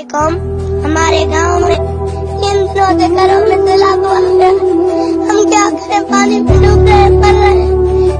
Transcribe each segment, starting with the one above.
कौम हमारे गांव में इन दिनों से घरों में सैलाब आ गया। हम क्या करें, पानी में डूब रहे मर रहे हैं।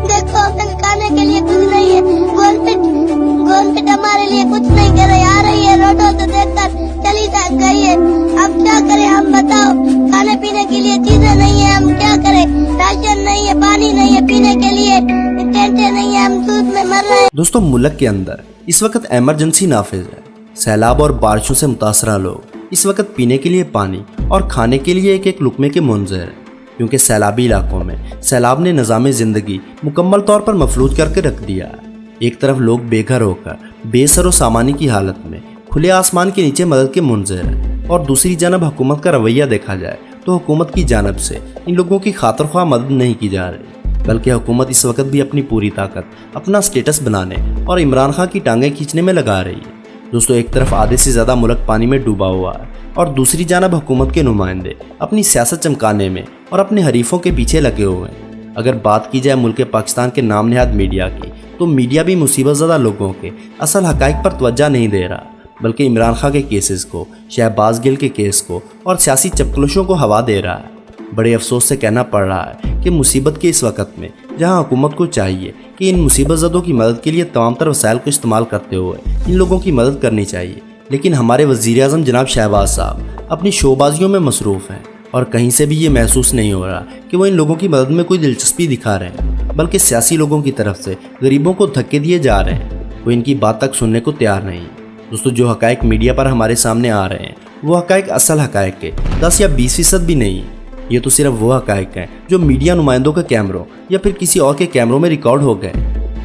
देखो खाने के लिए कुछ नहीं है। गवर्नमेंट हमारे लिए कुछ नहीं कर रही, आ रही है रोडों से देखकर चली गई है। अब क्या करें हम बताओ, खाने पीने के लिए चीजें नहीं है, हम क्या करें, राशन नहीं है, पानी नहीं है पीने के लिए, टेंटे नहीं है, हम धूप में मर रहे हैं। दोस्तों, मुल्क के अंदर इस वक्त इमरजेंसी नाफिज है। सैलाब और बारिशों से मुतासरा लोग इस वक्त पीने के लिए पानी और खाने के लिए एक एक लुकमे के मुंतज़िर हैं, क्योंकि सैलाबी इलाकों में सैलाब ने निज़ाम ज़िंदगी मुकम्मल तौर पर मफलूज करके रख दिया है। एक तरफ लोग बेघर होकर बेसर व सामानी की हालत में खुले आसमान के नीचे मदद के मुंतज़िर हैं, और दूसरी जानब हुकूमत का रवैया देखा जाए तो हुकूमत की जानब से इन लोगों की खातिर-ख्वाह मदद नहीं की जा रही, बल्कि हुकूमत इस वक्त भी अपनी पूरी ताकत अपना स्टेटस बनाने और इमरान खान की टांगें खींचने में लगा रही है। दोस्तों, एक तरफ आधे से ज़्यादा मुल्क पानी में डूबा हुआ है, और दूसरी जानब हुकूमत के नुमाइंदे अपनी सियासत चमकाने में और अपने हरीफों के पीछे लगे हुए हैं। अगर बात की जाए मुल्क पाकिस्तान के नाम नहाद मीडिया की, तो मीडिया भी मुसीबत ज़दा लोगों के असल हक़ाइक़ पर तवज्जो नहीं दे रहा, बल्कि इमरान खान के केसेस को, शहबाज गिल के केस को और सियासी चपकलुशों को हवा दे रहा है। बड़े अफसोस से कहना पड़ रहा है कि मुसीबत के इस वक्त में जहां हुकूमत को चाहिए कि इन मुसीबत ज़दों की मदद के लिए तमाम तर वसाइल को इस्तेमाल करते हुए इन लोगों की मदद करनी चाहिए, लेकिन हमारे वज़ीर आज़म जनाब शहबाज साहब अपनी शोबाजियों में मसरूफ़ हैं, और कहीं से भी ये महसूस नहीं हो रहा कि वो इन लोगों की मदद में कोई दिलचस्पी दिखा रहे हैं, बल्कि सियासी लोगों की तरफ से गरीबों को धक्के दिए जा रहे हैं। वो इनकी बात तक सुनने को तैयार नहीं। दोस्तों, जो हक़ाइक़ मीडिया पर हमारे सामने आ रहे हैं वो हक़ाइक़ असल हक़ाइक़ के 10 या 20% भी नहीं है। ये तो सिर्फ वो हक़ाइक़ हैं जो मीडिया नुमाइंदों के कैमरों या फिर किसी और के कैमरों में रिकॉर्ड हो गए,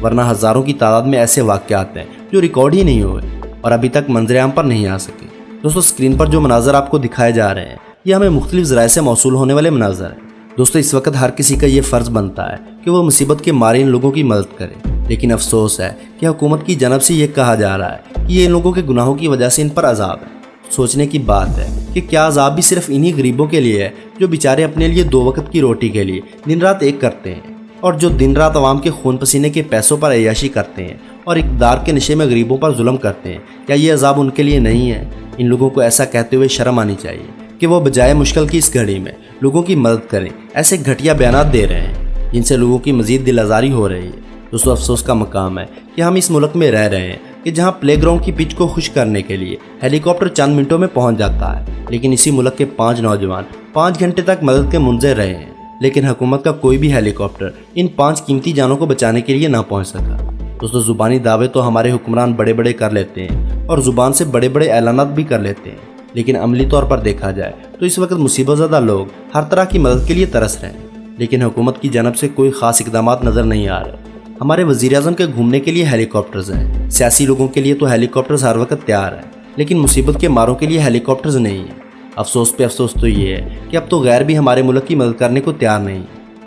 वरना हज़ारों की तादाद में ऐसे वाक़यात हैं जो रिकॉर्ड ही नहीं हुए और अभी तक मंजर-ए-आम पर नहीं आ सके। दोस्तों, स्क्रीन पर जो मनाज़र आपको दिखाए जा रहे हैं ये हमें मुख्तलिफ ज़राए से मौसूल होने वाले मनाज़र हैं। दोस्तों, इस वक्त हर किसी का ये फ़र्ज़ बनता है कि वो मुसीबत के मारे इन लोगों की मदद करे, लेकिन अफसोस है कि हुकूमत की जानब से ये कहा जा रहा है कि ये इन लोगों के गुनाहों की वजह से इन पर अज़ाब है। सोचने की बात है कि क्या अज़ाब भी सिर्फ इन्हीं गरीबों के लिए है जो बेचारे अपने लिए 2 वक्त की रोटी के लिए दिन रात एक करते हैं, और जो दिन रात अवाम के खून पसीने के पैसों पर अय्याशी करते हैं और इक़्तिदार के नशे में गरीबों पर जुल्म करते हैं। क्या ये अज़ाब उनके लिए नहीं है? इन लोगों को ऐसा कहते हुए शर्म आनी चाहिए कि वो बजाय मुश्किल की इस घड़ी में लोगों की मदद करें ऐसे घटिया बयानात दे रहे हैं जिनसे लोगों की मज़ीद दिल आज़ारी हो रही है। दोस्तों, अफसोस का मकाम है कि हम इस मुल्क में रह रहे हैं कि जहां प्लेग्राउंड की पिच को खुश करने के लिए हेलीकॉप्टर चंद मिनटों में पहुंच जाता है, लेकिन इसी मुल्क के 5 नौजवान 5 घंटे तक मदद के मुंतज़िर रहे हैं, लेकिन हुकूमत का कोई भी हेलीकॉप्टर इन 5 कीमती जानों को बचाने के लिए ना पहुंच सका। दोस्तों, ज़ुबानी दावे तो हमारे हुक्मरान बड़े बड़े कर लेते हैं और ज़ुबान से बड़े बड़े ऐलानात भी कर लेते हैं, लेकिन अमली तौर पर देखा जाए तो इस वक्त मुसीबत ज़दा लोग हर तरह की मदद के लिए तरस रहे हैं, लेकिन हुकूमत की जानब से कोई ख़ास इक़दामात नज़र नहीं आ रहे। हमारे वज़ीर आज़म के घूमने के लिए हेलीकॉप्टर्स हैं, सियासी लोगों के लिए तो हेलीकॉप्टर्स हर वक्त तैयार हैं, लेकिन मुसीबत के मारों के लिए हेलीकॉप्टर्स नहीं हैं। अफसोस पे अफसोस तो ये है कि अब तो गैर भी हमारे मुल्क की मदद करने को तैयार नहीं।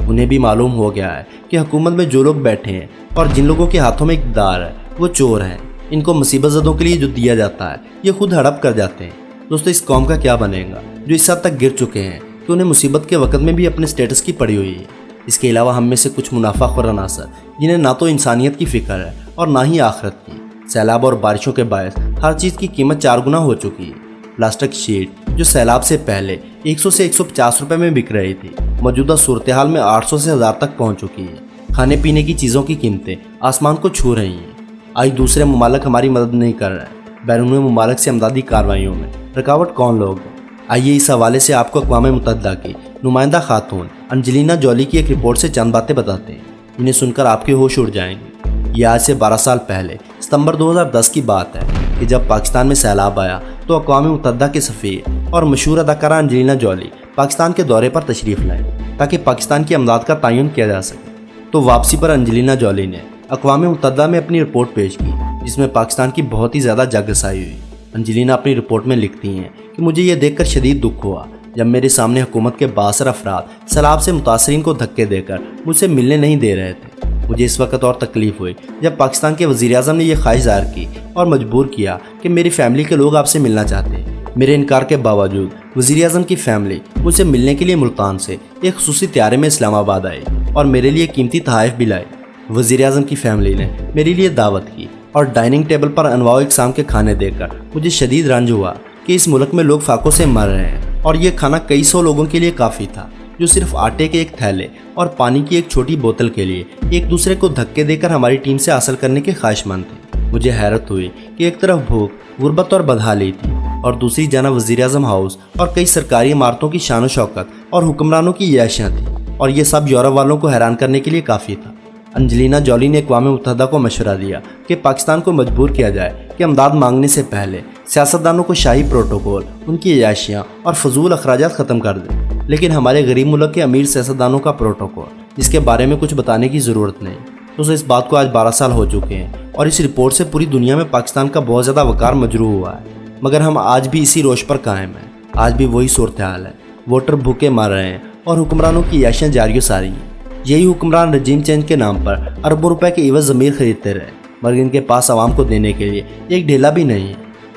उन्हें भी मालूम हो गया है कि हुकूमत में जो लोग बैठे हैं और जिन लोगों के हाथों में इक़्तिदार है वो चोर हैं। इनको मुसीबत ज़दों के लिए जो दिया जाता है ये खुद हड़प कर जाते हैं। दोस्तों, इस कौम का क्या बनेगा जो इस हद तक गिर चुके हैं कि उन्हें मुसीबत के वक्त में भी अपने स्टेटस की पड़ी हुई है। इसके अलावा हम में से कुछ मुनाफाखोर अनासर जिन्हें ना तो इंसानियत की फ़िक्र है और ना ही आखिरत की। सैलाब और बारिशों के बायस हर चीज़ की कीमत 4 गुना हो चुकी है। प्लास्टिक शीट जो सैलाब से पहले 100 से 150 रुपये में बिक रही थी, मौजूदा सूरत हाल में 800 से 1000 तक पहुँच चुकी है। खाने पीने की चीज़ों की कीमतें आसमान को छू रही हैं। आज दूसरे ममालिक हमारी मदद नहीं कर रहे हैं। बैरून ममालिक से अमदादी कार्रवाइयों में रुकावट कौन लोग हैं? आइए इस हवाले से आपको अक़वाम मुत्तहिदा की नुमाइंदा खातून अंजलिना जॉली की एक रिपोर्ट से चंद बातें बताते हैं, इन्हें सुनकर आपके होश उड़ जाएंगे। ये आज से 12 साल पहले सितंबर 2010 की बात है कि जब पाकिस्तान में सैलाब आया तो अक़वाम मुत्तहिदा के सफ़ीर और मशहूर अदाकारा अंजलिना जॉली पाकिस्तान के दौरे पर तशरीफ़ लाए ताकि पाकिस्तान की अमदाद का तयन किया जा सके। तो वापसी पर अंजलिना जॉली ने अक़वाम मुत्तहिदा में अपनी रिपोर्ट पेश की, जिसमें पाकिस्तान की बहुत ही ज़्यादा जगसाई हुई। अंजलिना अपनी रिपोर्ट में लिखती हैं कि मुझे ये देखकर शदीद दुख हुआ जब मेरे सामने हुकूमत के बासर अफराद सैलाब से मुतासरीन को धक्के देकर मुझसे मिलने नहीं दे रहे थे। मुझे इस वक्त और तकलीफ़ हुई जब पाकिस्तान के वज़ीर आज़म ने यह ख्वाहिश ज़ाहिर की और मजबूर किया कि मेरी फैमिली के लोग आपसे मिलना चाहते हैं। मेरे इनकार के बावजूद वज़ीर आज़म की फैमिली मुझसे मिलने के लिए मुल्तान से एक खुसूसी त्यारे में इस्लामाबाद आई और मेरे लिए कीमती तोहफ़े भी लाए। वज़ीर आज़म की फैमिली ने मेरे लिए दावत की और डाइनिंग टेबल पर अनवाओ इक़साम के खाने देकर मुझे शदीद रंज हुआ कि कि इस मुल्क में लोग फाकों से मर रहे हैं और ये खाना कई सौ लोगों के लिए काफ़ी था, जो सिर्फ आटे के एक थैले और पानी की एक छोटी बोतल के लिए एक दूसरे को धक्के देकर हमारी टीम से हासिल करने के ख्वाहिशमंद थे। मुझे हैरत हुई कि एक तरफ भूख, गुर्बत और बदहाली थी और दूसरी जानब वज़ीर-ए-आज़म हाउस और कई सरकारी इमारतों की शान व शौकत और हुक्मरानों की याशियाँ थी, और ये सब यूरोप वालों को हैरान करने के लिए काफ़ी था। अंजलिना जोली ने अक़वाम मुत्तहिदा को मशवरा दिया कि पाकिस्तान को मजबूर किया जाए कि इमदाद मांगने से पहले सियासतदानों को शाही प्रोटोकॉल, उनकी अयाशियाँ और फजूल अखराजात ख़त्म कर दें। लेकिन हमारे गरीब मुल्क के अमीर सियासतदानों का प्रोटोकॉल, जिसके बारे में कुछ बताने की ज़रूरत नहीं। तो इस बात को आज 12 साल हो चुके हैं और इस रिपोर्ट से पूरी दुनिया में पाकिस्तान का बहुत ज़्यादा वक़ार मजरूह हुआ है, मगर हम आज भी इसी रोश पर कायम हैं। आज भी वही सूरत हाल है। वोटर भूखे मर रहे हैं और हुक्मरानों की याशियाँ जारी सारी हैं। यही हुक्मरान रजीम चेंज के नाम पर अरबों रुपए के इवज़ ज़मीर खरीदते रहे, मगर इनके पास आवाम को देने के लिए एक ढेला भी नहीं है।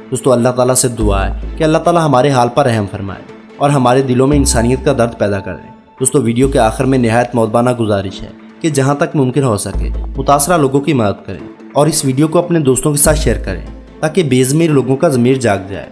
दोस्तों, अल्लाह ताला से दुआ है कि अल्लाह ताला हमारे हाल पर रहम फरमाए और हमारे दिलों में इंसानियत का दर्द पैदा करे। दोस्तों, वीडियो के आखिर में निहायत मौदबाना गुजारिश है कि जहाँ तक मुमकिन हो सके मुतासरा लोगों की मदद करें और इस वीडियो को अपने दोस्तों के साथ शेयर करें ताकि बेज़मीर लोगों का ज़मीर जाग जाए।